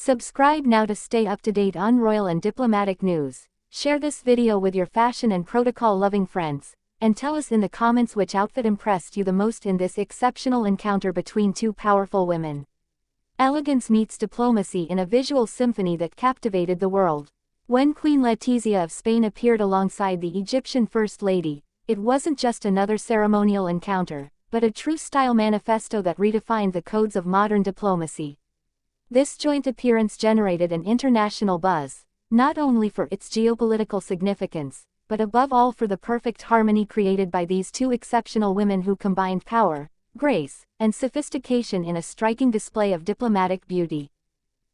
Subscribe now to stay up to date on royal and diplomatic news. Share this video with your fashion and protocol-loving friends, and tell us in the comments which outfit impressed you the most in this exceptional encounter between two powerful women. Elegance meets diplomacy in a visual symphony that captivated the world. When Queen Letizia of Spain appeared alongside the Egyptian First Lady, it wasn't just another ceremonial encounter, but a true style manifesto that redefined the codes of modern diplomacy. This joint appearance generated an international buzz, not only for its geopolitical significance, but above all for the perfect harmony created by these two exceptional women who combined power, grace, and sophistication in a striking display of diplomatic beauty.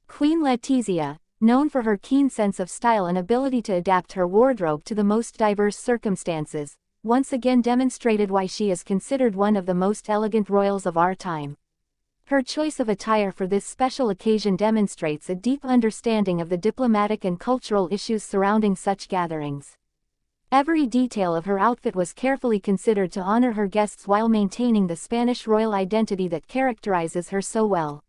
Queen Letizia, known for her keen sense of style and ability to adapt her wardrobe to the most diverse circumstances, once again demonstrated why she is considered one of the most elegant royals of our time. Her choice of attire for this special occasion demonstrates a deep understanding of the diplomatic and cultural issues surrounding such gatherings. Every detail of her outfit was carefully considered to honor her guests while maintaining the Spanish royal identity that characterizes her so well.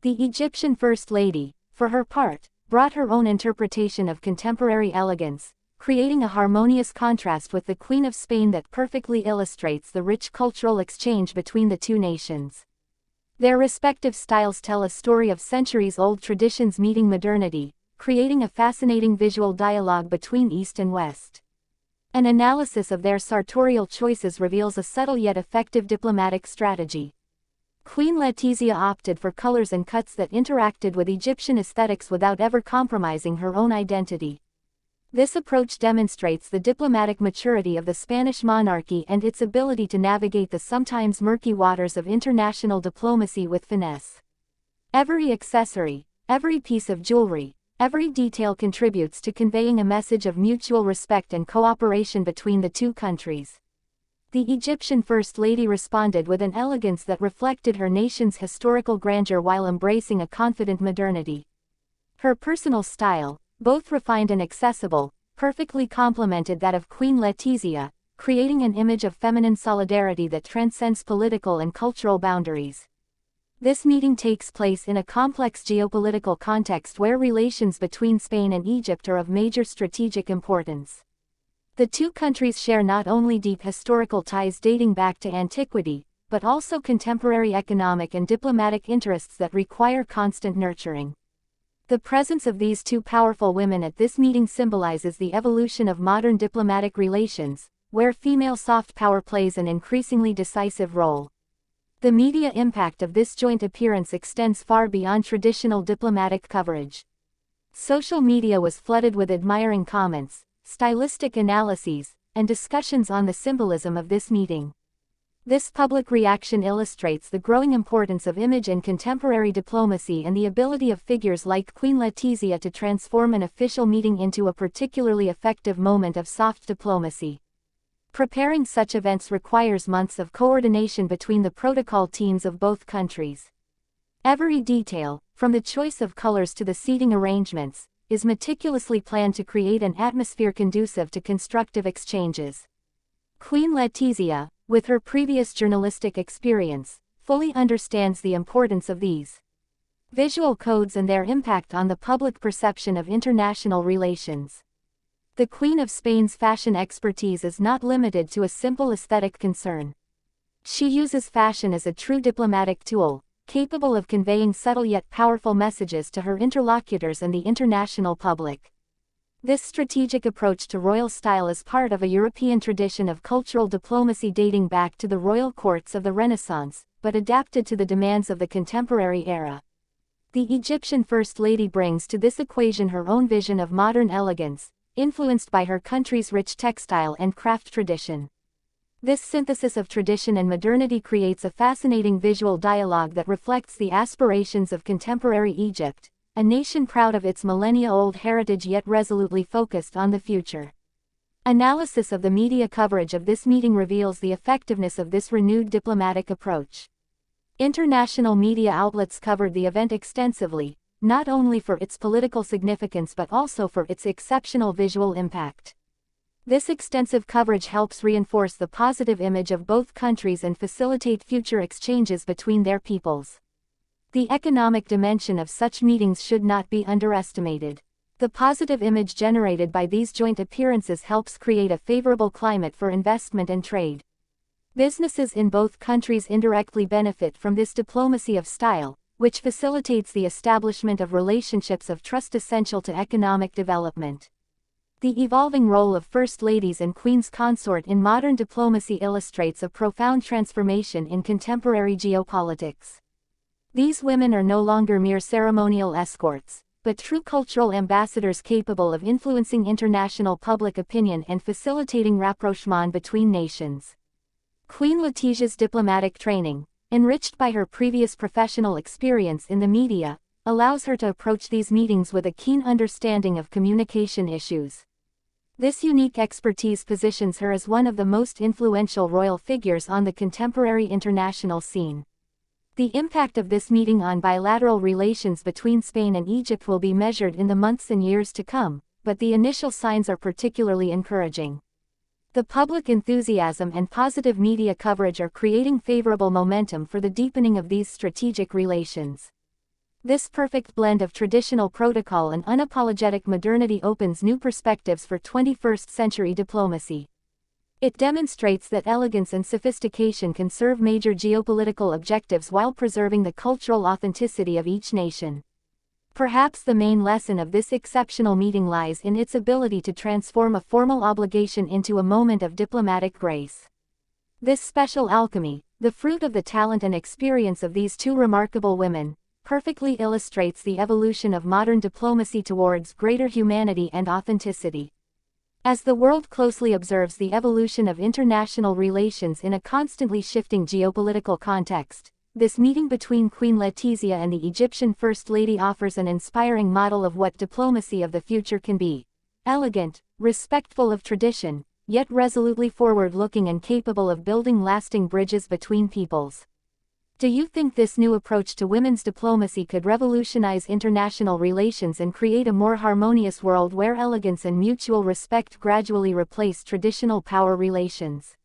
The Egyptian First Lady, for her part, brought her own interpretation of contemporary elegance, creating a harmonious contrast with the Queen of Spain that perfectly illustrates the rich cultural exchange between the two nations. Their respective styles tell a story of centuries-old traditions meeting modernity, creating a fascinating visual dialogue between East and West. An analysis of their sartorial choices reveals a subtle yet effective diplomatic strategy. Queen Letizia opted for colors and cuts that interacted with Egyptian aesthetics without ever compromising her own identity. This approach demonstrates the diplomatic maturity of the Spanish monarchy and its ability to navigate the sometimes murky waters of international diplomacy with finesse. Every accessory, every piece of jewelry, every detail contributes to conveying a message of mutual respect and cooperation between the two countries. The Egyptian First Lady responded with an elegance that reflected her nation's historical grandeur while embracing a confident modernity. Her personal style, both refined and accessible, perfectly complemented that of Queen Letizia, creating an image of feminine solidarity that transcends political and cultural boundaries. This meeting takes place in a complex geopolitical context where relations between Spain and Egypt are of major strategic importance. The two countries share not only deep historical ties dating back to antiquity, but also contemporary economic and diplomatic interests that require constant nurturing. The presence of these two powerful women at this meeting symbolizes the evolution of modern diplomatic relations, where female soft power plays an increasingly decisive role. The media impact of this joint appearance extends far beyond traditional diplomatic coverage. Social media was flooded with admiring comments, stylistic analyses, and discussions on the symbolism of this meeting. This public reaction illustrates the growing importance of image in contemporary diplomacy and the ability of figures like Queen Letizia to transform an official meeting into a particularly effective moment of soft diplomacy. Preparing such events requires months of coordination between the protocol teams of both countries. Every detail, from the choice of colors to the seating arrangements, is meticulously planned to create an atmosphere conducive to constructive exchanges. Queen Letizia, with her previous journalistic experience, fully understands the importance of these visual codes and their impact on the public perception of international relations. The Queen of Spain's fashion expertise is not limited to a simple aesthetic concern. She uses fashion as a true diplomatic tool, capable of conveying subtle yet powerful messages to her interlocutors and the international public. This strategic approach to royal style is part of a European tradition of cultural diplomacy dating back to the royal courts of the Renaissance, but adapted to the demands of the contemporary era. The Egyptian First Lady brings to this equation her own vision of modern elegance, influenced by her country's rich textile and craft tradition. This synthesis of tradition and modernity creates a fascinating visual dialogue that reflects the aspirations of contemporary Egypt, a nation proud of its millennia-old heritage yet resolutely focused on the future. Analysis of the media coverage of this meeting reveals the effectiveness of this renewed diplomatic approach. International media outlets covered the event extensively, not only for its political significance but also for its exceptional visual impact. This extensive coverage helps reinforce the positive image of both countries and facilitate future exchanges between their peoples. The economic dimension of such meetings should not be underestimated. The positive image generated by these joint appearances helps create a favorable climate for investment and trade. Businesses in both countries indirectly benefit from this diplomacy of style, which facilitates the establishment of relationships of trust essential to economic development. The evolving role of First Ladies and Queens Consort in modern diplomacy illustrates a profound transformation in contemporary geopolitics. These women are no longer mere ceremonial escorts, but true cultural ambassadors capable of influencing international public opinion and facilitating rapprochement between nations. Queen Letizia's diplomatic training, enriched by her previous professional experience in the media, allows her to approach these meetings with a keen understanding of communication issues. This unique expertise positions her as one of the most influential royal figures on the contemporary international scene. The impact of this meeting on bilateral relations between Spain and Egypt will be measured in the months and years to come, but the initial signs are particularly encouraging. The public enthusiasm and positive media coverage are creating favorable momentum for the deepening of these strategic relations. This perfect blend of traditional protocol and unapologetic modernity opens new perspectives for 21st-century diplomacy. It demonstrates that elegance and sophistication can serve major geopolitical objectives while preserving the cultural authenticity of each nation. Perhaps the main lesson of this exceptional meeting lies in its ability to transform a formal obligation into a moment of diplomatic grace. This special alchemy, the fruit of the talent and experience of these two remarkable women, perfectly illustrates the evolution of modern diplomacy towards greater humanity and authenticity. As the world closely observes the evolution of international relations in a constantly shifting geopolitical context, this meeting between Queen Letizia and the Egyptian First Lady offers an inspiring model of what diplomacy of the future can be: elegant, respectful of tradition, yet resolutely forward-looking and capable of building lasting bridges between peoples. Do you think this new approach to women's diplomacy could revolutionize international relations and create a more harmonious world where elegance and mutual respect gradually replace traditional power relations?